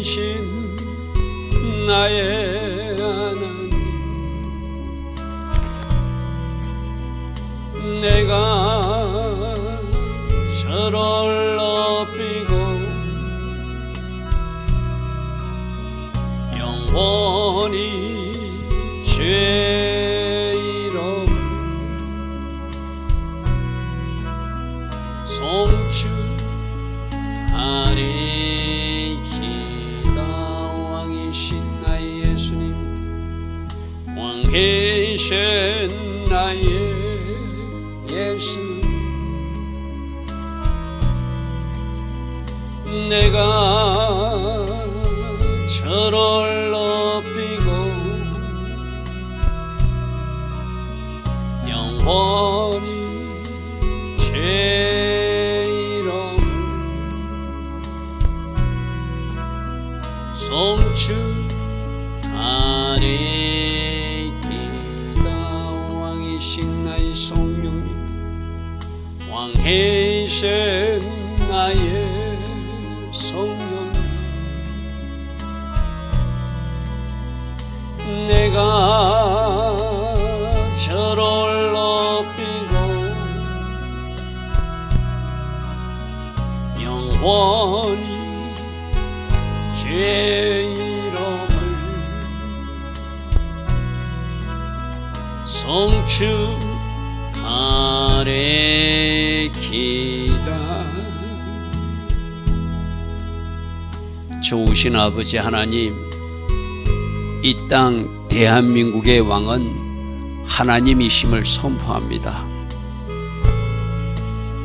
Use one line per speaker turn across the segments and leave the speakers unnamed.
왕이신 나의 하나님, 내가 저를 높이고 영원히 죄이름 송축하리이다. 왕이신 나의 예수님, 왕이신 나의 예수, 내가 저를 높이고 영원히 제 이름을 송축하리이다. 왕이신 나의 성령님, 왕이신 나의 성령, 내가 저를 높이고 영원히 제 이름을 송축하리이다. 좋으신 아버지 하나님, 이 땅 대한민국의 왕은 하나님이심을 선포합니다.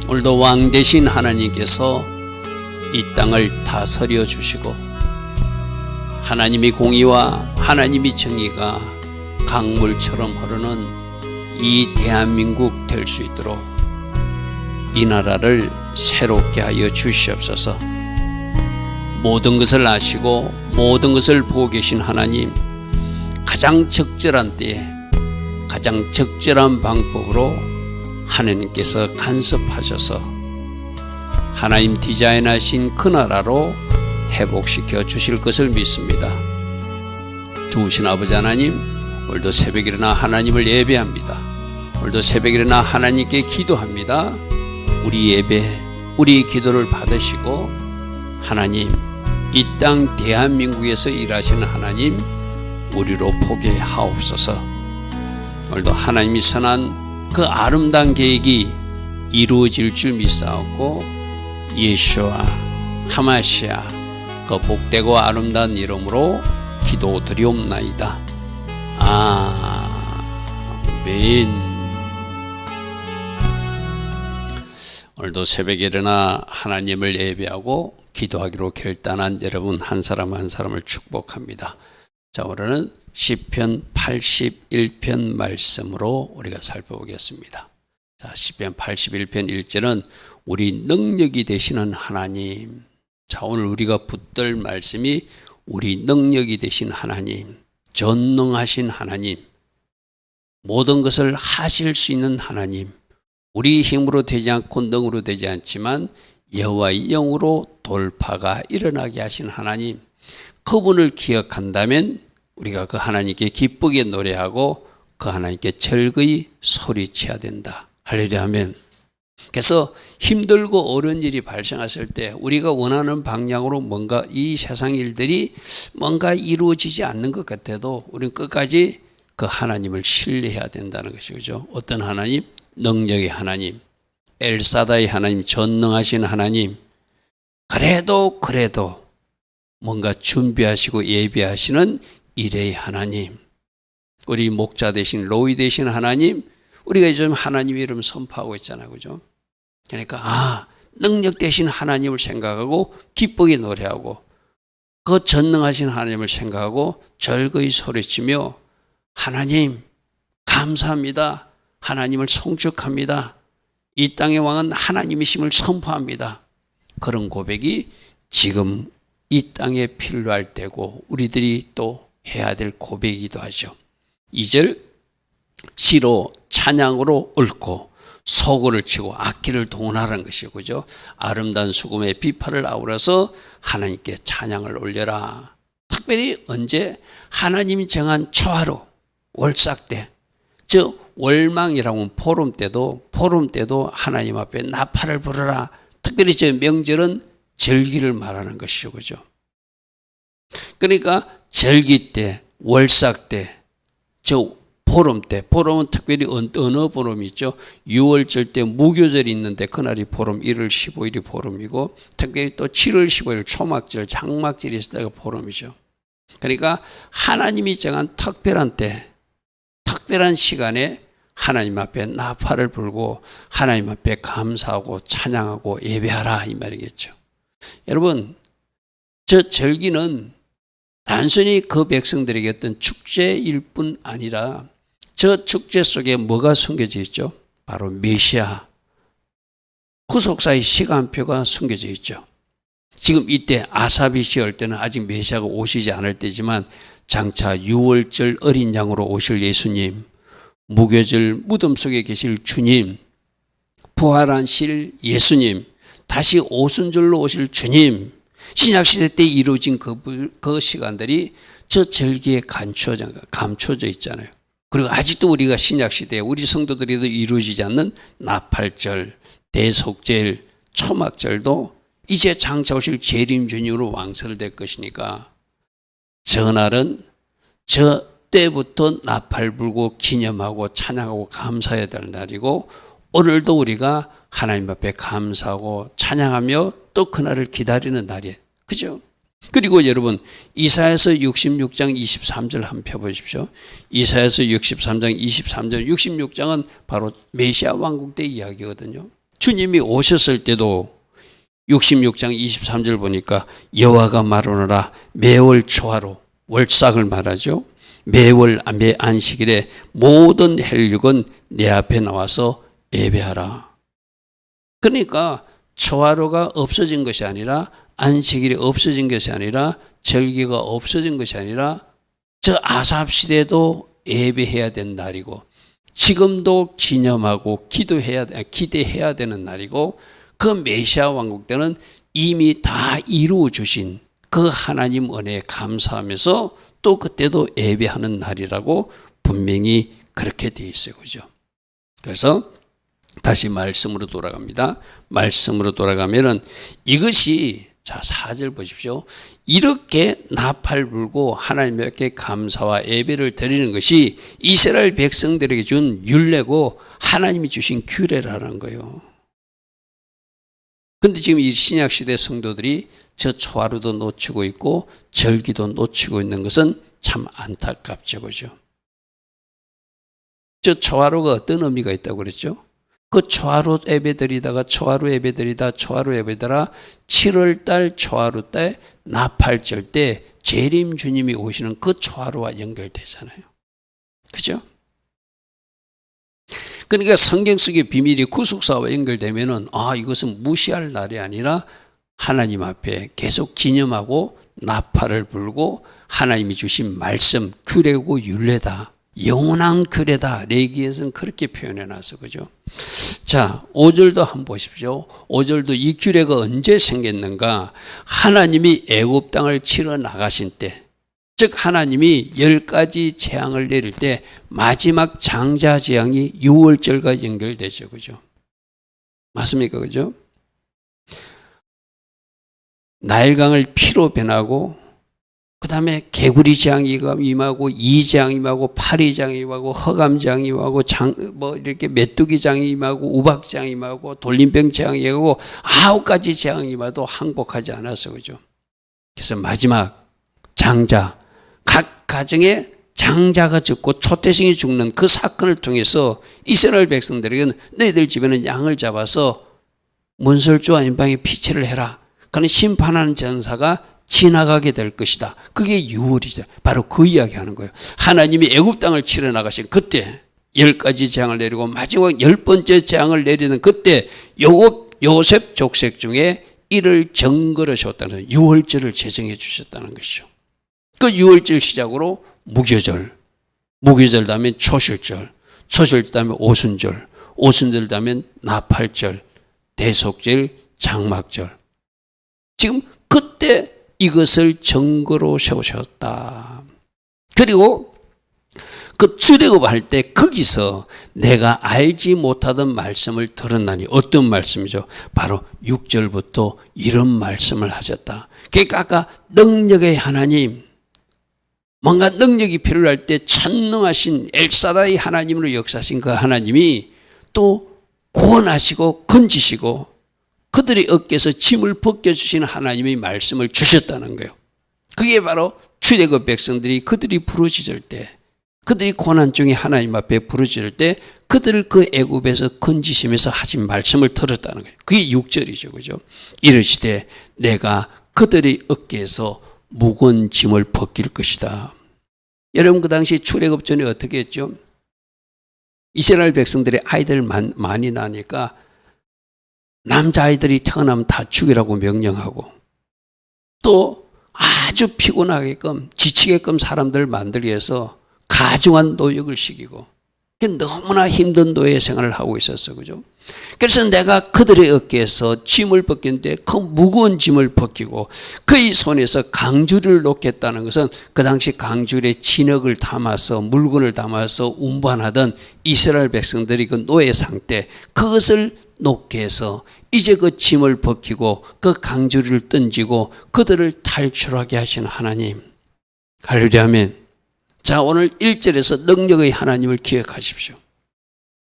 오늘도 왕 되신 하나님께서 이 땅을 다스려 주시고 하나님의 공의와 하나님의 정의가 강물처럼 흐르는 이 대한민국 될 수 있도록 이 나라를 새롭게 하여 주시옵소서. 모든 것을 아시고 모든 것을 보고 계신 하나님, 가장 적절한 때에 가장 적절한 방법으로 하나님께서 간섭하셔서 하나님 디자인하신 그 나라로 회복시켜 주실 것을 믿습니다. 좋으신 아버지 하나님, 오늘도 새벽에 일어나 하나님을 예배합니다. 오늘도 새벽에 일어나 하나님께 기도합니다. 우리 예배, 우리 기도를 받으시고 하나님, 이 땅 대한민국에서 일하시는 하나님, 우리로 보게 하옵소서. 오늘도 하나님이 선한 그 아름다운 계획이 이루어질 줄 믿사옵고 예수와 하마시아 그 복되고 아름다운 이름으로 기도드리옵나이다. 아멘. 오늘도 새벽에 일어나 하나님을 예배하고 기도하기로 결단한 여러분 한 사람 한 사람을 축복합니다. 자, 오늘은 시편 81편 말씀으로 우리가 살펴보겠습니다. 자, 시편 81편 1절은 우리 능력이 되시는 하나님. 자, 오늘 우리가 붙들 말씀이 우리 능력이 되신 하나님, 전능하신 하나님, 모든 것을 하실 수 있는 하나님, 우리 힘으로 되지 않고 능으로 되지 않지만 여호와의 영으로 돌파가 일어나게 하신 하나님, 그분을 기억한다면 우리가 그 하나님께 기쁘게 노래하고 그 하나님께 즐거이 소리쳐야 된다. 할렐루야 하면. 그래서 힘들고 어려운 일이 발생했을 때 우리가 원하는 방향으로 뭔가 이 세상 일들이 뭔가 이루어지지 않는 것 같아도 우리는 끝까지 그 하나님을 신뢰해야 된다는 것이죠. 어떤 하나님? 능력의 하나님, 엘사다의 하나님, 전능하신 하나님. 그래도 뭔가 준비하시고 예비하시는 일의 하나님, 우리 목자 되신 로이 되신 하나님, 우리가 요즘 하나님 이름 선포하고 있잖아요. 그죠? 그러니까 능력 되신 하나님을 생각하고 기쁘게 노래하고 그 전능하신 하나님을 생각하고 즐거이 소리치며 하나님 감사합니다. 하나님을 송축합니다. 이 땅의 왕은 하나님이심을 선포합니다. 그런 고백이 지금 이 땅에 필요할 때고 우리들이 또 해야 될 고백이기도 하죠. 2절 시로 찬양으로 읊고 소고를 치고 악기를 동원하라는 것이죠. 그죠? 아름다운 수금의 비파를 아우러서 하나님께 찬양을 올려라. 특별히 언제? 하나님이 정한 초하루, 월삭 때, 즉 월망이라고 하면 포럼 때도 하나님 앞에 나팔을 부르라. 특별히 저 명절은 절기를 말하는 것이죠. 그죠? 그러니까 절기 때, 월삭 때, 저 보름 때, 보름은 특별히 어느 보름이 있죠? 6월절 때 무교절이 있는데 그날이 보름, 1월 15일이 보름이고, 특별히 또 7월 15일 초막절, 장막절이 있을 때가 보름이죠. 그러니까 하나님이 정한 특별한 때, 특별한 시간에 하나님 앞에 나팔을 불고 하나님 앞에 감사하고 찬양하고 예배하라 이 말이겠죠. 여러분, 저 절기는 단순히 그 백성들에게 어떤 축제일 뿐 아니라 저 축제 속에 뭐가 숨겨져 있죠? 바로 메시아, 구속사의 시간표가 숨겨져 있죠. 지금 이때 아사비 시할 때는 아직 메시아가 오시지 않을 때지만 장차 6월절 어린 양으로 오실 예수님, 무교절 무덤 속에 계실 주님, 부활하실 예수님, 다시 오순절로 오실 주님, 신약시대 때 이루어진 그 시간들이 저 절기에 감춰져 있잖아요. 그리고 아직도 우리가 신약시대에 우리 성도들이도 이루어지지 않는 나팔절, 대속절, 초막절도 이제 장차 오실 재림주님으로 왕설될 것이니까 저날은 저 때부터 나팔 불고 기념하고 찬양하고 감사해야 될 날이고 오늘도 우리가 하나님 앞에 감사하고 찬양하며 또 그날을 기다리는 날이에요. 그죠? 그리고 여러분 이사야서 66장 23절 한번 펴보십시오. 이사야서 63장 23절 66장은 바로 메시아 왕국 때 이야기거든요. 주님이 오셨을 때도 66장 23절 보니까 여호와가 말하노라 매월 초하루 월삭을 말하죠. 매월 매 안식일에 모든 혈육은 내 앞에 나와서 예배하라. 그러니까 초하루가 없어진 것이 아니라 안식일이 없어진 것이 아니라 절기가 없어진 것이 아니라 저 아삽 시대도 예배해야 되는 날이고 지금도 기념하고 기대해야 되는 날이고 그 메시아 왕국 때는 이미 다 이루어 주신 그 하나님 은혜에 감사하면서 또 그때도 예배하는 날이라고 분명히 그렇게 되어 있어요. 그죠? 그래서 다시 말씀으로 돌아갑니다. 말씀으로 돌아가면은 이것이 자 4절 보십시오. 이렇게 나팔 불고 하나님께 감사와 예배를 드리는 것이 이스라엘 백성들에게 준 율례고 하나님이 주신 규례라는 거예요. 그런데 지금 이 신약시대 성도들이 저 초하루도 놓치고 있고 절기도 놓치고 있는 것은 참 안타깝죠. 그죠? 저 초하루가 어떤 의미가 있다고 그랬죠? 그 초하루 예배드리다가 초하루 예배드리다 7월달 초하루 때 나팔절 때 재림 주님이 오시는 그 초하루와 연결되잖아요. 그죠? 그러니까 성경 속의 비밀이 구속사와 연결되면은 이것은 무시할 날이 아니라 하나님 앞에 계속 기념하고 나팔을 불고 하나님이 주신 말씀, 규례고 율례다. 영원한 규례다. 레위기에서는 그렇게 표현해 놨어. 그죠? 자, 5절도 한번 보십시오. 5절도 이 규례가 언제 생겼는가? 하나님이 애굽 땅을 치러 나가신 때, 즉 하나님이 10가지 재앙을 내릴 때 마지막 장자 재앙이 6월절과 연결되죠. 그죠? 맞습니까? 그죠? 나일강을 피로 변하고 그 다음에 개구리 재앙이 임하고 이재앙이 임하고 파리재앙이 임하고 허감재앙이 임하고 이렇게 메뚜기 재앙이 임하고 우박재앙이 임하고 돌림병 재앙이 임하고 9가지 재앙이 임하도 항복하지 않았어. 그죠? 그래서 마지막 장자, 각 가정에 장자가 죽고 초태생이 죽는 그 사건을 통해서 이스라엘 백성들에게는 너희들 집에는 양을 잡아서 문설주와 인방에 피치를 해라. 그는 심판하는 전사가 지나가게 될 것이다. 그게 6월이죠. 바로 그 이야기 하는 거예요. 하나님이 애굽 땅을 치러 나가신 그때 10가지 재앙을 내리고 마지막 10번째 재앙을 내리는 그때 요셉 족색 중에 이를 정거하셨다는 6월절을 제정해 주셨다는 것이죠. 그 6월절 시작으로 무교절 다음에 초실절 다음에 오순절 오순절되면 나팔절, 대속절, 장막절. 지금 그때 이것을 증거로 세우셨다. 그리고 그 출애굽할 때 거기서 내가 알지 못하던 말씀을 들었나니, 어떤 말씀이죠? 바로 6절부터 이런 말씀을 하셨다. 그러니까 아까 능력의 하나님, 뭔가 능력이 필요할 때 천능하신 엘사다이 하나님으로 역사하신 그 하나님이 또 구원하시고 건지시고 그들의 어깨에서 짐을 벗겨주시는 하나님의 말씀을 주셨다는 거예요. 그게 바로 출애굽 백성들이 그들이 부르짖을 때, 그들이 고난 중에 하나님 앞에 부르짖을 때 그들을 그 애굽에서 건지시면서 하신 말씀을 들었다는 거예요. 그게 6절이죠. 그죠? 이르시되 내가 그들의 어깨에서 무거운 짐을 벗길 것이다. 여러분, 그 당시 출애굽 전에 어떻게 했죠? 이스라엘 백성들의 아이들 많이 나니까 남자아이들이 태어나면 다 죽이라고 명령하고, 또 아주 피곤하게끔 지치게끔 사람들을 만들기 위해서 가중한 노역을 시키고, 너무나 힘든 노예 생활을 하고 있었어. 그죠? 그래서 내가 그들의 어깨에서 짐을 벗겼는데 그 무거운 짐을 벗기고 그의 손에서 강주를 놓겠다는 것은 그 당시 강줄에 진흙을 담아서 물건을 담아서 운반하던 이스라엘 백성들이 그 노예 상태, 그것을 놓게 해서 이제 그 짐을 벗기고 그 강주를 던지고 그들을 탈출하게 하신 하나님. 할렐루야 아멘. 자, 오늘 1절에서 능력의 하나님을 기억하십시오.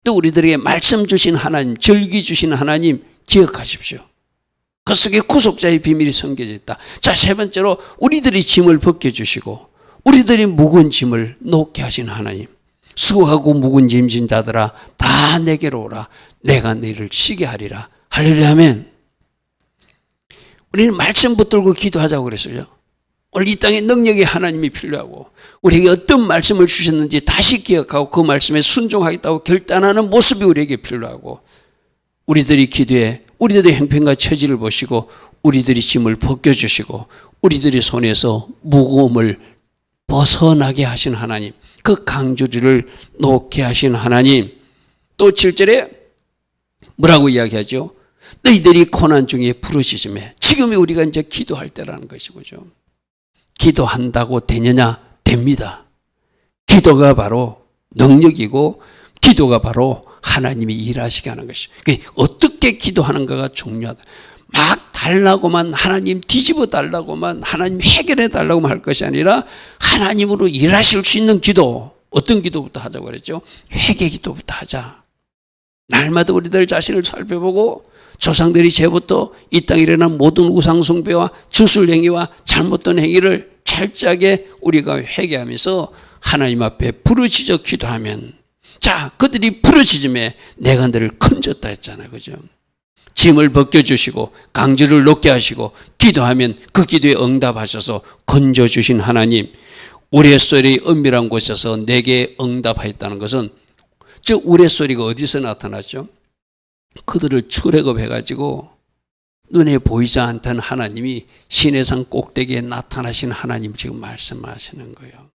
또 우리들에게 말씀 주신 하나님, 절기 주신 하나님 기억하십시오. 그 속에 구속자의 비밀이 숨겨져 있다. 자, 세 번째로 우리들이 짐을 벗겨주시고 우리들이 무거운 짐을 놓게 하신 하나님. 수고하고 무거운 짐진 자들아 다 내게로 오라. 내가 너희를 쉬게 하리라. 할렐루야 아멘. 우리는 말씀 붙들고 기도하자고 그랬어요. 오늘 이 땅에 능력의 하나님이 필요하고 우리에게 어떤 말씀을 주셨는지 다시 기억하고 그 말씀에 순종하겠다고 결단하는 모습이 우리에게 필요하고, 우리들이 기도해 우리들의 형편과 처지를 보시고 우리들이 짐을 벗겨주시고 우리들의 손에서 무거움을 벗어나게 하신 하나님, 그 강주리를 놓게 하신 하나님. 또 7절에 뭐라고 이야기하죠? 너희들이 고난 중에 부르짖음에. 지금이 우리가 이제 기도할 때라는 것이죠. 기도한다고 되느냐? 됩니다. 기도가 바로 능력이고 기도가 바로 하나님이 일하시게 하는 것이죠. 어떻게 기도하는가가 중요하다. 막 달라고만, 하나님 뒤집어 달라고만, 하나님 해결해 달라고만 할 것이 아니라 하나님으로 일하실 수 있는 기도. 어떤 기도부터 하자고 그랬죠? 회개 기도부터 하자. 날마다 우리들 자신을 살펴보고 조상들이 죄부터 이 땅에 일어난 모든 우상 숭배와 주술 행위와 잘못된 행위를 철저하게 우리가 회개하면서 하나님 앞에 부르짖어 기도하면, 자, 그들이 부르짖음에 내가 너를 건졌다 했잖아요. 그죠? 짐을 벗겨주시고 강주를 놓게 하시고 기도하면 그 기도에 응답하셔서 건져주신 하나님. 우레소리의 은밀한 곳에서 내게 응답하였다는 것은, 즉 우레소리가 어디서 나타났죠? 그들을 출애굽해가지고 눈에 보이지 않던 하나님이 시내산 꼭대기에 나타나신 하나님 지금 말씀하시는 거예요.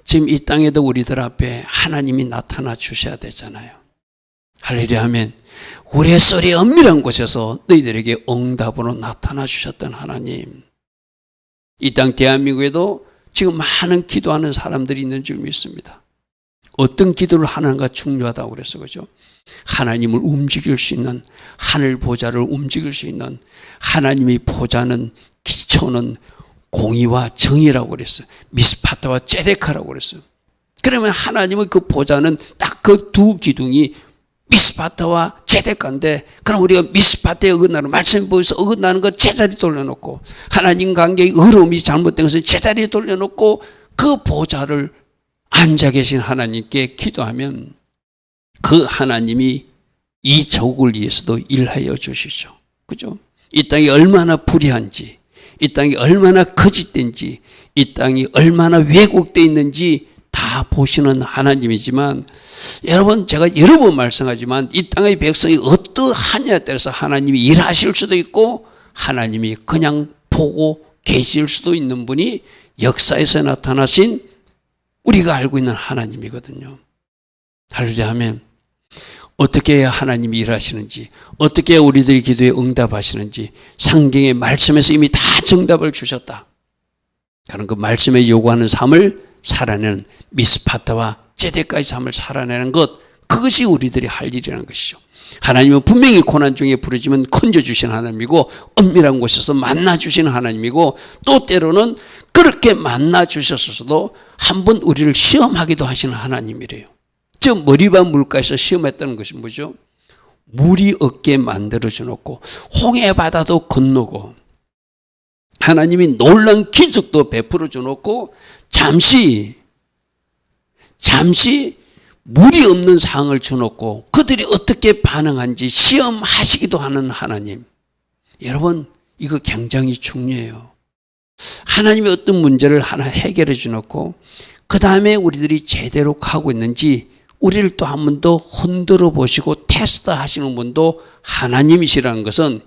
지금 이 땅에도 우리들 앞에 하나님이 나타나 주셔야 되잖아요. 할렐루야 하면 우레소리의 은밀한 곳에서 너희들에게 응답으로 나타나 주셨던 하나님. 이 땅 대한민국에도 지금 많은 기도하는 사람들이 있는 줄 믿습니다. 어떤 기도를 하는가 중요하다고 그랬어. 그죠? 하나님을 움직일 수 있는, 하늘 보좌를 움직일 수 있는, 하나님의 보좌는 기초는 공의와 정의라고 그랬어요. 미스파타와 제데카라고 그랬어요. 그러면 하나님의 그 보좌는 딱 그 두 기둥이 미스파타와 제데카인데, 그럼 우리가 미스파타에 어긋나는, 말씀에 보여서 어긋나는 것 제자리 돌려놓고, 하나님 관계의 어려움이 잘못된 것을 제자리에 돌려놓고 그 보좌를 앉아 계신 하나님께 기도하면 그 하나님이 이 조국을 위해서도 일하여 주시죠. 그죠? 이 땅이 얼마나 불의한지, 이 땅이 얼마나 거짓된지, 이 땅이 얼마나 왜곡되어 있는지 다 보시는 하나님이지만, 여러분, 제가 여러 번 말씀하지만 이 땅의 백성이 어떠하냐에 따라서 하나님이 일하실 수도 있고 하나님이 그냥 보고 계실 수도 있는 분이 역사에서 나타나신 우리가 알고 있는 하나님이거든요. 할렐루야 하면 어떻게 해야 하나님이 일하시는지, 어떻게 해야 우리들의 기도에 응답하시는지 성경의 말씀에서 이미 다 정답을 주셨다. 그런 그 말씀에 요구하는 삶을 살아내는 미스파타와 제데까지 삶을 살아내는 것, 그것이 우리들이 할 일이라는 것이죠. 하나님은 분명히 고난 중에 부르짖으면 건져주신 하나님이고 은밀한 곳에서 만나주신 하나님이고 또 때로는 그렇게 만나주셨어도 한번 우리를 시험하기도 하시는 하나님이래요. 즉 머리바 물가에서 시험했다는 것이 뭐죠? 물이 없게 만들어주놓고 홍해바다도 건너고 하나님이 놀라운 기적도 베풀어 주놓고 잠시 물이 없는 상황을 주놓고 그들이 어떻게 반응한지 시험하시기도 하는 하나님. 여러분, 이거 굉장히 중요해요. 하나님이 어떤 문제를 하나 해결해 주놓고 그 다음에 우리들이 제대로 가고 있는지 우리를 또 한 번 더 흔들어 보시고 테스트 하시는 분도 하나님이시라는 것은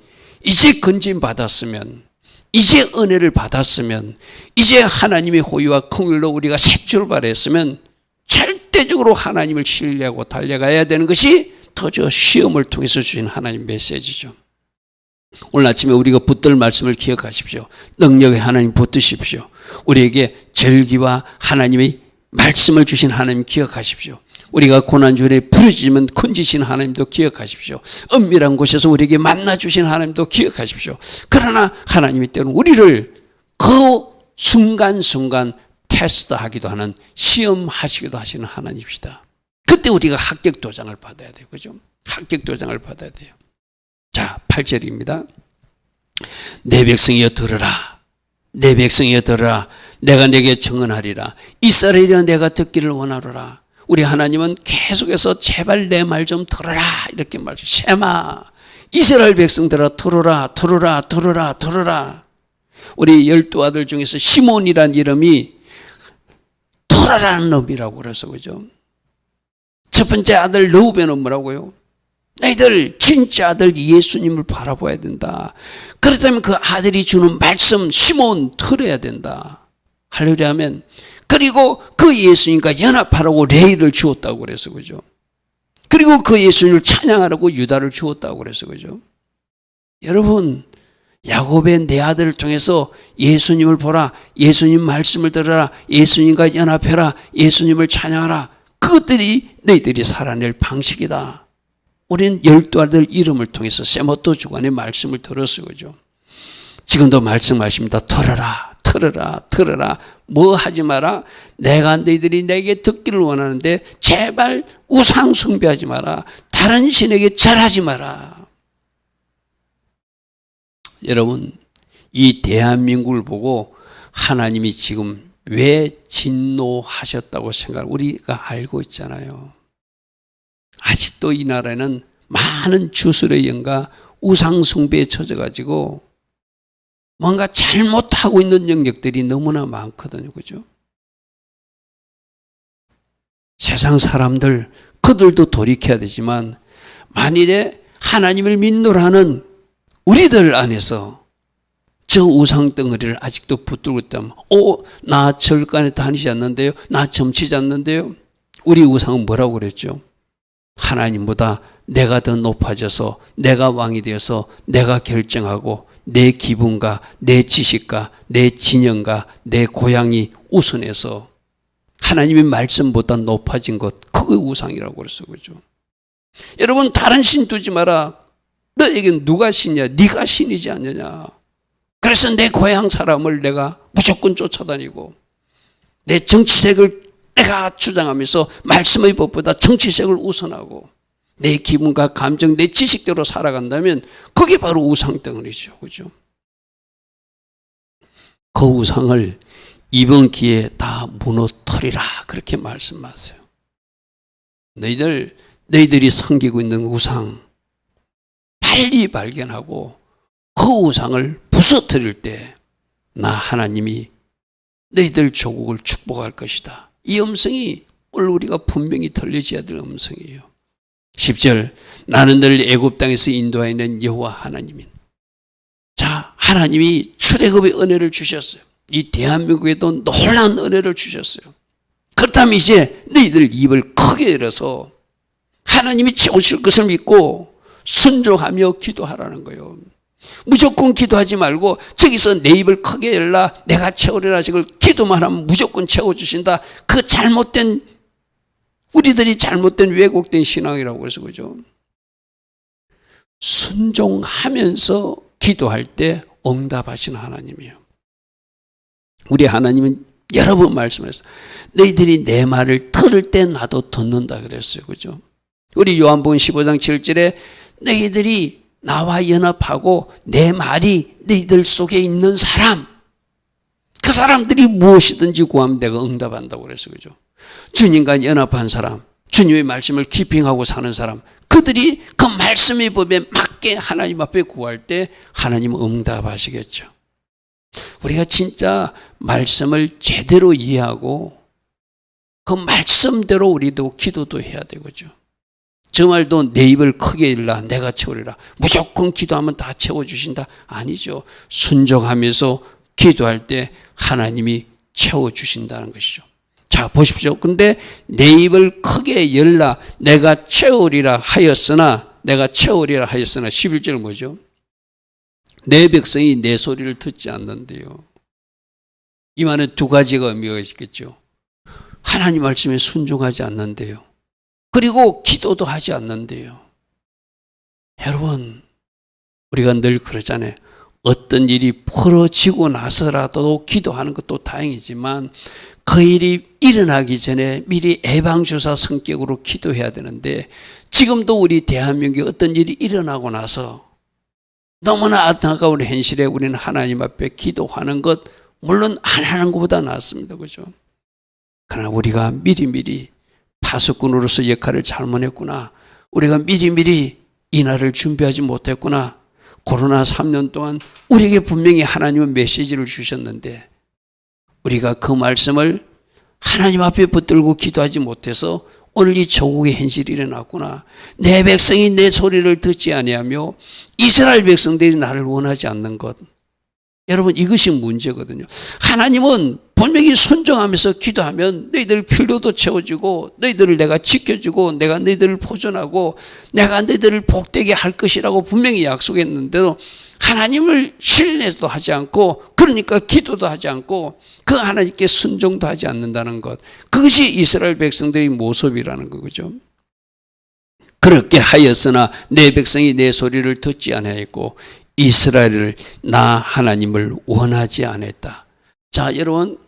이제 건진 받았으면, 이제 은혜를 받았으면, 이제 하나님의 호의와 긍휼로 우리가 새 출발했으면 절대적으로 하나님을 신뢰하고 달려가야 되는 것이 더 저 시험을 통해서 주신 하나님 메시지죠. 오늘 아침에 우리가 붙들 말씀을 기억하십시오. 능력의 하나님 붙드십시오. 우리에게 절기와 하나님의 말씀을 주신 하나님 기억하십시오. 우리가 고난주에 부르짖으면 건지신 하나님도 기억하십시오. 은밀한 곳에서 우리에게 만나주신 하나님도 기억하십시오. 그러나 하나님이 때로는 우리를 그 순간순간 테스트하기도 하는, 시험하시기도 하시는 하나님이시다. 그때 우리가 합격 도장을 받아야 돼요. 그죠? 합격 도장을 받아야 돼요. 자, 8절입니다. 내 백성이여 들으라. 내 백성이여 들으라. 내가 내게 증언하리라. 이스라엘이여 내가 듣기를 원하노라. 우리 하나님은 계속해서 제발 내 말 좀 들어라 이렇게 말해요. 쉐마, 이스라엘 백성들아 들어라, 들어라, 들어라, 들어라. 우리 12아들 중에서 시몬이란 이름이 들어라는 놈이라고 그래서 그죠. 첫 번째 아들 르우벤은 뭐라고요? 너희들 진짜 아들 예수님을 바라봐야 된다. 그렇다면 그 아들이 주는 말씀 시몬 들어야 된다. 할렐루야 하면, 그리고 그 예수님과 연합하라고 레이를 주었다고 그래서 그죠. 그리고 그 예수님을 찬양하라고 유다를 주었다고 그래서 그죠. 여러분, 야곱의 내 아들을 통해서 예수님을 보라, 예수님 말씀을 들어라, 예수님과 연합해라, 예수님을 찬양하라. 그것들이 너희들이 살아낼 방식이다. 우리는 12아들 이름을 통해서 세모토 주관의 말씀을 들었어요. 그죠? 지금도 말씀하십니다. 들어라, 들어라, 들어라. 뭐 하지 마라. 내가 너희들이 내게 듣기를 원하는데 제발 우상 숭배하지 마라. 다른 신에게 절하지 마라. 여러분, 이 대한민국을 보고 하나님이 지금 왜 진노하셨다고 우리가 알고 있잖아요. 아직도 이 나라에는 많은 주술의 영과 우상 숭배에 젖어가지고 뭔가 잘못하고 있는 영역들이 너무나 많거든요. 그죠? 세상 사람들, 그들도 돌이켜야 되지만 만일에 하나님을 믿노라 하는 우리들 안에서 저 우상 덩어리를 아직도 붙들고 있다면, 나 절간에 다니지 않는데요, 나 점치지 않는데요. 우리 우상은 뭐라고 그랬죠? 하나님보다 내가 더 높아져서 내가 왕이 되어서 내가 결정하고 내 기분과 내 지식과 내 진영과 내 고향이 우선해서 하나님의 말씀보다 높아진 것, 그게 우상이라고 그랬어. 그죠? 여러분, 다른 신 두지 마라. 너에겐 누가 신이야? 네가 신이지 않느냐. 그래서 내 고향 사람을 내가 무조건 쫓아다니고 내 정치색을 내가 주장하면서 말씀의 법보다 정치색을 우선하고 내 기분과 감정, 내 지식대로 살아간다면 그게 바로 우상덩어리죠. 그죠? 그 우상을 이번 기회에 다 무너뜨리라 그렇게 말씀하세요. 너희들이 섬기고 있는 우상 빨리 발견하고 그 우상을 부서뜨릴 때 나 하나님이 너희들 조국을 축복할 것이다. 이 음성이 오늘 우리가 분명히 들려줘야 될 음성이에요. 10절, 나는 너를 애굽 땅에서 인도하는 여호와 하나님인. 자, 하나님이 출애굽의 은혜를 주셨어요. 이 대한민국에도 놀라운 은혜를 주셨어요. 그렇다면 이제 너희들 입을 크게 열어서 하나님이 채우실 것을 믿고 순종하며 기도하라는 거예요. 무조건 기도하지 말고 저기서 내 입을 크게 열라 내가 채우리라 저걸 기도만 하면 무조건 채워주신다. 그 잘못된 우리들이 잘못된 왜곡된 신앙이라고 해서 그죠. 순종하면서 기도할 때 응답하시는 하나님이에요. 우리 하나님은 여러 번 말씀하셨어요. 너희들이 내 말을 들을 때 나도 듣는다 그랬어요. 그죠? 우리 요한복음 15장 7절에 너희들이 나와 연합하고 내 말이 너희들 속에 있는 사람, 그 사람들이 무엇이든지 구하면 내가 응답한다고 그랬어요. 그죠? 주님과 연합한 사람, 주님의 말씀을 기핑하고 사는 사람, 그들이 그 말씀의 법에 맞게 하나님 앞에 구할 때 하나님은 응답하시겠죠. 우리가 진짜 말씀을 제대로 이해하고 그 말씀대로 우리도 기도도 해야 되겠죠. 저 말도 내 입을 크게 열라 내가 채우리라 무조건 기도하면 다 채워주신다 아니죠. 순종하면서 기도할 때 하나님이 채워주신다는 것이죠. 자 보십시오. 근데 내 입을 크게 열라 내가 채우리라 하였으나 11절 뭐죠? 내 백성이 내 소리를 듣지 않는데요. 이 말은 두 가지가 의미가 있겠죠. 하나님 말씀에 순종하지 않는데요. 그리고 기도도 하지 않는데요. 여러분 우리가 늘 그러잖아요. 어떤 일이 벌어지고 나서라도 기도하는 것도 다행이지만 그 일이 일어나기 전에 미리 예방주사 성격으로 기도해야 되는데 지금도 우리 대한민국에 어떤 일이 일어나고 나서 너무나 안타까운 현실에 우리는 하나님 앞에 기도하는 것 물론 안 하는 것보다 낫습니다. 그죠? 그러나 우리가 미리미리 파수꾼으로서 역할을 잘못했구나. 우리가 미리미리 이날을 준비하지 못했구나. 코로나 3년 동안 우리에게 분명히 하나님은 메시지를 주셨는데 우리가 그 말씀을 하나님 앞에 붙들고 기도하지 못해서 오늘 이 조국의 현실이 일어났구나. 내 백성이 내 소리를 듣지 아니하며 이스라엘 백성들이 나를 원하지 않는 것. 여러분 이것이 문제거든요. 하나님은 분명히 순종하면서 기도하면 너희들 필요도 채워주고 너희들을 내가 지켜주고 내가 너희들을 보존하고 내가 너희들을 복되게 할 것이라고 분명히 약속했는데도 하나님을 신뢰도 하지 않고 그러니까 기도도 하지 않고 그 하나님께 순종도 하지 않는다는 것. 그것이 이스라엘 백성들의 모습이라는 거죠. 그렇게 하였으나 내 백성이 내 소리를 듣지 아니하였고 이스라엘을 나 하나님을 원하지 않았다. 자 여러분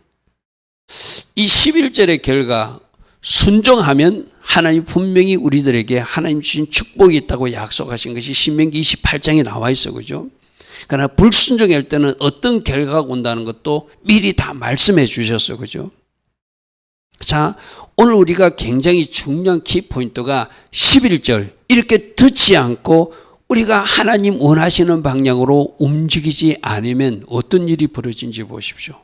이 11절의 결과 순종하면 하나님 분명히 우리들에게 하나님 주신 축복이 있다고 약속하신 것이 신명기 28장에 나와 있어 그죠? 그러나 불순종할 때는 어떤 결과가 온다는 것도 미리 다 말씀해 주셨어요. 그죠? 자, 오늘 우리가 굉장히 중요한 키포인트가 11절 이렇게 듣지 않고 우리가 하나님 원하시는 방향으로 움직이지 않으면 어떤 일이 벌어진지 보십시오.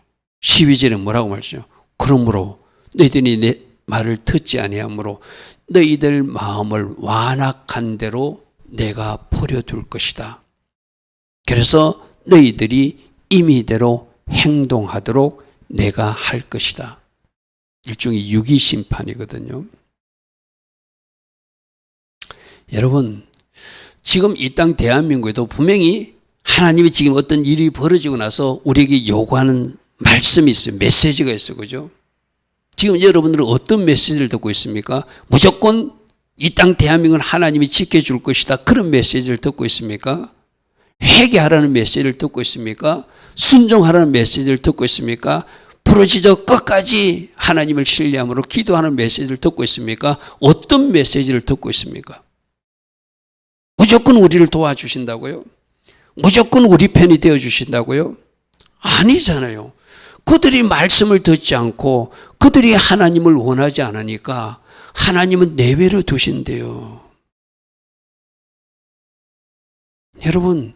12절에 뭐라고 말씀하죠? 그러므로 너희들이 내 말을 듣지 아니하므로 너희들 마음을 완악한 대로 내가 버려둘 것이다. 그래서 너희들이 임의대로 행동하도록 내가 할 것이다. 일종의 유기심판이거든요. 여러분 지금 이 땅 대한민국에도 분명히 하나님이 지금 어떤 일이 벌어지고 나서 우리에게 요구하는 말씀이 있어요. 메시지가 있어요. 그죠? 지금 여러분들은 어떤 메시지를 듣고 있습니까? 무조건 이 땅 대한민국은 하나님이 지켜줄 것이다. 그런 메시지를 듣고 있습니까? 회개하라는 메시지를 듣고 있습니까? 순종하라는 메시지를 듣고 있습니까? 부르짖어 끝까지 하나님을 신뢰함으로 기도하는 메시지를 듣고 있습니까? 어떤 메시지를 듣고 있습니까? 무조건 우리를 도와주신다고요? 무조건 우리 편이 되어주신다고요? 아니잖아요. 그들이 말씀을 듣지 않고 그들이 하나님을 원하지 않으니까 하나님은 내외로 두신대요. 여러분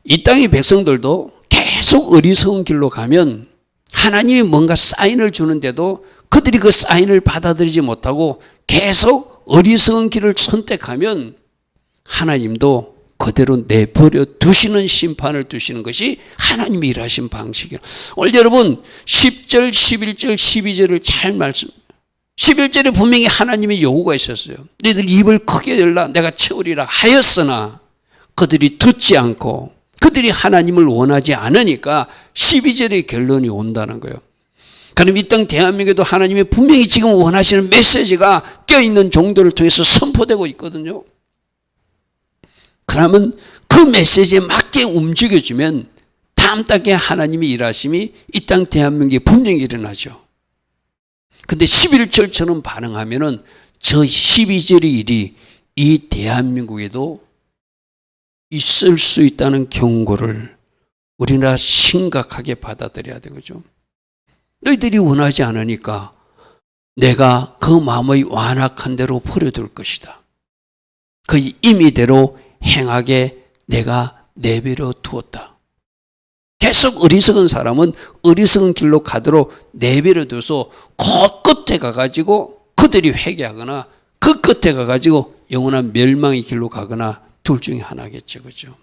이 땅의 백성들도 계속 어리석은 길로 가면 하나님이 뭔가 사인을 주는데도 그들이 그 사인을 받아들이지 못하고 계속 어리석은 길을 선택하면 하나님도 그대로 내버려 두시는 심판을 두시는 것이 하나님이 일하신 방식이에요. 오늘 여러분 10절, 11절, 12절을 잘 말씀 11절에 분명히 하나님의 요구가 있었어요. 너희들 입을 크게 열라 내가 채우리라 하였으나 그들이 듣지 않고 그들이 하나님을 원하지 않으니까 12절의 결론이 온다는 거예요. 그럼 이 땅 대한민국에도 하나님이 분명히 지금 원하시는 메시지가 껴있는 종들을 통해서 선포되고 있거든요. 그러면 그 메시지에 맞게 움직여주면 다음 단계 하나님의 일하심이 이 땅 대한민국에 분명히 일어나죠. 근데 11절처럼 반응하면은 저 12절의 일이 이 대한민국에도 있을 수 있다는 경고를 우리나라 심각하게 받아들여야 되겠죠. 너희들이 원하지 않으니까 내가 그 마음의 완악한 대로 버려둘 것이다. 그 임의대로 행하게 내가 내버려 두었다. 계속 어리석은 사람은 어리석은 길로 가도록 내버려 둬서 그 끝에 가가지고 그들이 회개하거나 그 끝에 가가지고 영원한 멸망의 길로 가거나 둘 중에 하나겠죠. 그죠?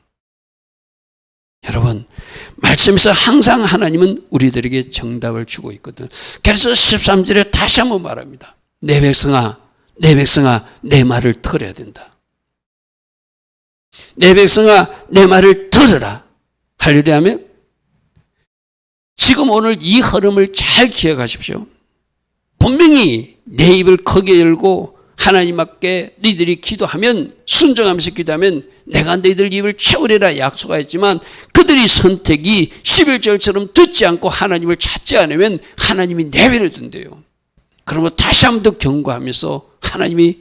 여러분, 말씀에서 항상 하나님은 우리들에게 정답을 주고 있거든. 그래서 13절에 다시 한번 말합니다. 내 백성아, 내 백성아, 내 말을 들어야 된다. 내 백성아, 내 말을 들으라. 할렐루야 하면 지금 오늘 이 흐름을 잘 기억하십시오. 분명히 내 입을 크게 열고 하나님 앞에 너희들이 기도하면 순종하면서 기도하면 내가 너희들 입을 채우리라 약속하였지만 그들이 선택이 11절처럼 듣지 않고 하나님을 찾지 않으면 하나님이 내버려 둔대요. 그러면 다시 한 번 더 경고하면서 하나님이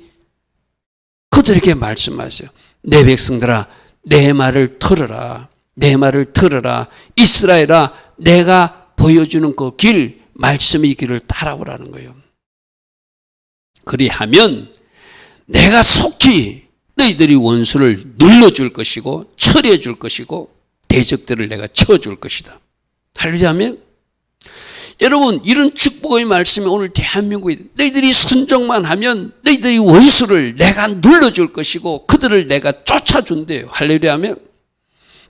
그들에게 말씀하세요. 내 백성들아 내 말을 들으라. 내 말을 들으라. 이스라엘아 내가 보여주는 그 길 말씀의 길을 따라오라는 거예요. 그리하면 내가 속히 너희들이 원수를 눌러줄 것이고 처리해 줄 것이고 대적들을 내가 쳐줄 것이다. 할렐루야 하면 여러분 이런 축복의 말씀이 오늘 대한민국에 너희들이 순종만 하면 너희들이 원수를 내가 눌러줄 것이고 그들을 내가 쫓아준대요. 할렐루야 하면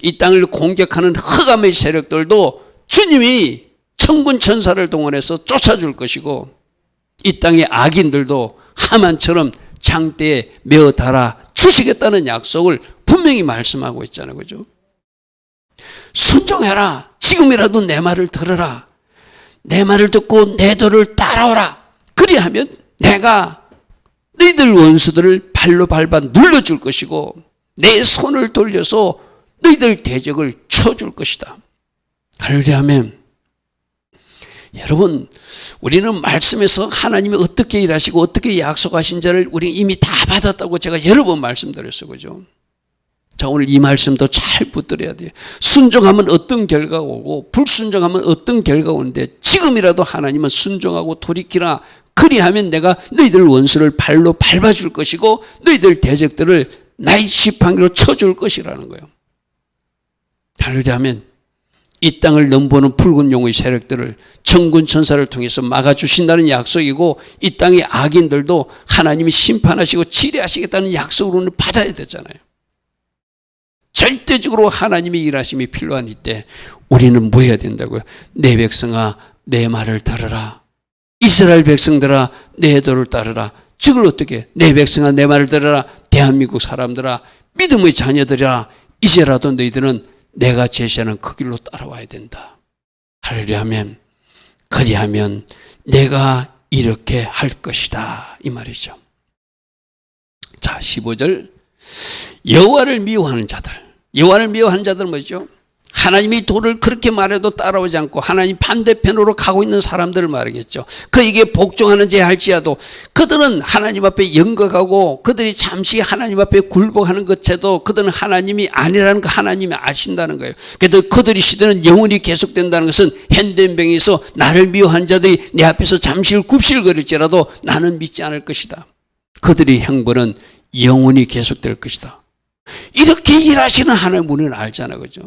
이 땅을 공격하는 흑암의 세력들도 주님이 천군 천사를 동원해서 쫓아줄 것이고 이 땅의 악인들도 하만처럼 장대에 메어 달아 주시겠다는 약속을 분명히 말씀하고 있잖아요. 그죠? 순종해라. 지금이라도 내 말을 들어라. 내 말을 듣고 내 도를 따라오라. 그리하면 내가 너희들 원수들을 발로 밟아 눌러줄 것이고 내 손을 돌려서 너희들 대적을 쳐줄 것이다. 할렐루야 아멘. 여러분 우리는 말씀에서 하나님이 어떻게 일하시고 어떻게 약속하신 자를 우리 이미 다 받았다고 제가 여러 번 말씀드렸어요. 그죠? 자 오늘 이 말씀도 잘 붙들어야 돼요. 순종하면 어떤 결과가 오고 불순종하면 어떤 결과가 오는데 지금이라도 하나님은 순종하고 돌이키라. 그리하면 내가 너희들 원수를 발로 밟아줄 것이고 너희들 대적들을 나의 지팡이로 쳐줄 것이라는 거예요. 할렐루야 하면 이 땅을 넘보는 붉은 용의 세력들을 천군 천사를 통해서 막아주신다는 약속이고 이 땅의 악인들도 하나님이 심판하시고 치리하시겠다는 약속을 오늘 받아야 되잖아요. 절대적으로 하나님의 일하심이 필요한 이때 우리는 뭐 해야 된다고요? 내 백성아 내 말을 들으라. 이스라엘 백성들아 내 도를 따르라. 즉을 어떻게 내 백성아 내 말을 들으라. 대한민국 사람들아 믿음의 자녀들아 이제라도 너희들은 내가 제시하는 그 길로 따라와야 된다. 할렐루야 하면 그리하면 내가 이렇게 할 것이다 이 말이죠. 자 15절 여호와를 미워하는 자들. 여호와를 미워하는 자들은 뭐죠? 하나님이 도를 그렇게 말해도 따라오지 않고 하나님 반대편으로 가고 있는 사람들을 말하겠죠. 그에게 복종하는지 할지라도 그들은 하나님 앞에 연극하고 그들이 잠시 하나님 앞에 굴복하는 것에도 그들은 하나님이 아니라는 거 하나님이 아신다는 거예요. 그래도 그들이 시대는 영원히 계속된다는 것은 현대병에서 나를 미워하는 자들이 내 앞에서 잠시 굽실거릴지라도 나는 믿지 않을 것이다. 그들의 행보는 영원히 계속될 것이다. 이렇게 일하시는 하나님 우리는 알잖아요. 그죠?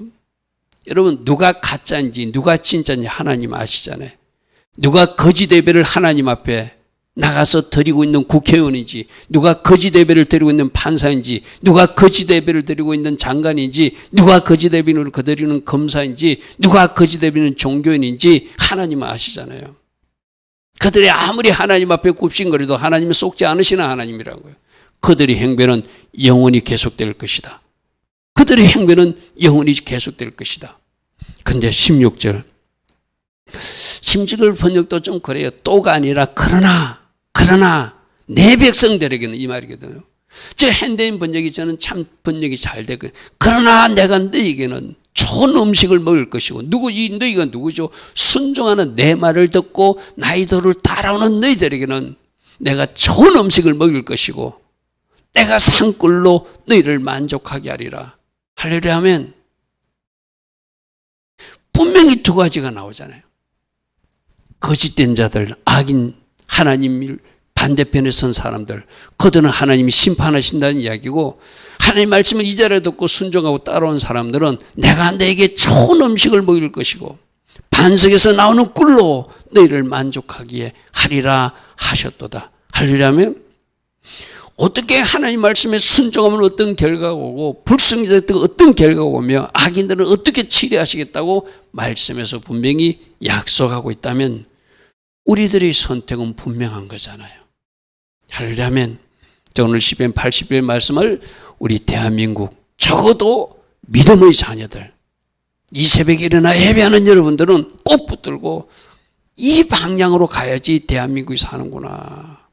여러분 누가 가짜인지 누가 진짜인지 하나님 아시잖아요. 누가 거짓 예배를 하나님 앞에 나가서 드리고 있는 국회의원인지 누가 거짓 예배를 드리고 있는 판사인지 누가 거짓 예배를 드리고 있는 장관인지 누가 거짓 예배를 드리는 검사인지 누가 거짓 예배는 종교인인지 하나님은 아시잖아요. 그들이 아무리 하나님 앞에 굽신거려도 하나님이 속지 않으시는 하나님이라는 거예요. 그들의 행배는 영원히 계속될 것이다. 그들의 행배는 영원히 계속될 것이다. 근데 16절 심지글 번역도 좀 그래요. 또가 아니라 그러나 내 백성들에게는 이 말이거든요. 저 핸드인 번역이 저는 참 번역이 잘 되거든요. 그러나 내가 너희에게는 좋은 음식을 먹을 것이고 너희가 누구죠? 순종하는 내 말을 듣고 나의 도를 따라오는 너희들에게는 내가 좋은 음식을 먹일 것이고 내가 산꿀로 너희를 만족하게 하리라. 할렐루야 하면 분명히 두 가지가 나오잖아요. 거짓된 자들, 악인, 하나님 반대편에 선 사람들, 그들은 하나님이 심판하신다는 이야기고, 하나님 말씀을 이자리에 듣고 순종하고 따라온 사람들은 내가 너에게 좋은 음식을 먹일 것이고 반석에서 나오는 꿀로 너희를 만족하기에 하리라 하셨도다. 할렐루야 하면 어떻게 하나님 말씀에 순종하면 어떤 결과가 오고 불순종자들 어떤 결과가 오며 악인들은 어떻게 치료하시겠다고 말씀에서 분명히 약속하고 있다면 우리들의 선택은 분명한 거잖아요. 할렐루야 하면 오늘 시편 80편의 말씀을 우리 대한민국 적어도 믿음의 자녀들 이 새벽에 일어나 예배하는 여러분들은 꼭 붙들고 이 방향으로 가야지 대한민국이 사는구나.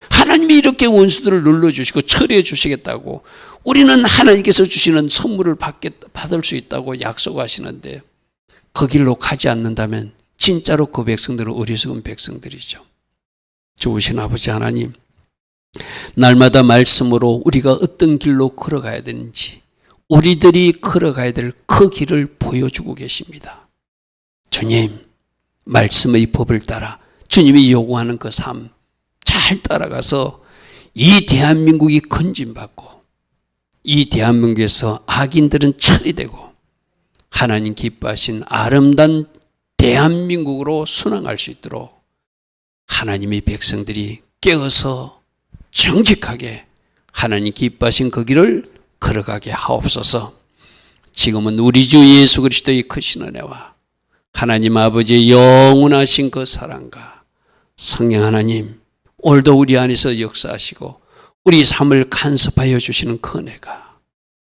하나님이 이렇게 원수들을 눌러주시고 처리해 주시겠다고 우리는 하나님께서 주시는 선물을 받을 수 있다고 약속하시는데 그 길로 가지 않는다면 진짜로 그 백성들은 어리석은 백성들이죠. 좋으신 아버지 하나님, 날마다 말씀으로 우리가 어떤 길로 걸어가야 되는지 우리들이 걸어가야 될 그 길을 보여주고 계십니다. 주님, 말씀의 법을 따라 주님이 요구하는 그 삶 잘 따라가서 이 대한민국이 건진받고 이 대한민국에서 악인들은 처리되고 하나님 기뻐하신 아름다운 대한민국으로 순항할 수 있도록 하나님의 백성들이 깨어서 정직하게 하나님 기뻐하신 그 길을 걸어가게 하옵소서. 지금은 우리 주 예수 그리스도의 크신 은혜와 하나님 아버지의 영원하신 그 사랑과 성령 하나님 오늘도 우리 안에서 역사하시고 우리 삶을 간섭하여 주시는 그 은혜가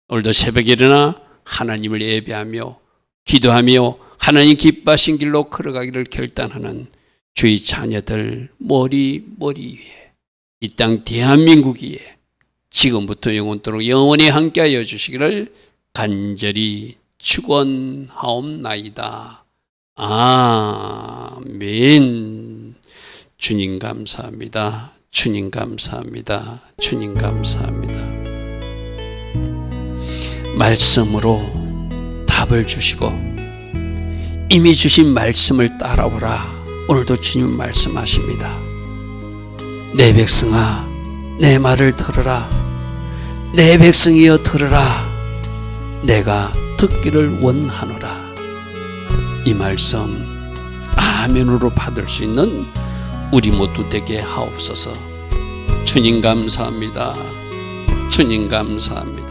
오늘도 새벽에 일어나 하나님을 예배하며 기도하며 하나님 기뻐하신 길로 걸어가기를 결단하는 주의 자녀들 머리 위에 이 땅 대한민국 위에 지금부터 영원토록 영원히 함께하여 주시기를 간절히 축원하옵나이다. 아멘. 주님 감사합니다. 주님 감사합니다. 주님 감사합니다. 말씀으로 답을 주시고 이미 주신 말씀을 따라오라. 오늘도 주님 말씀하십니다. 내 백성아 내 말을 들으라. 내 백성이여 들으라. 내가 듣기를 원하노라. 이 말씀 아멘으로 받을 수 있는 우리 모두 되게 하옵소서. 주님 감사합니다. 주님 감사합니다.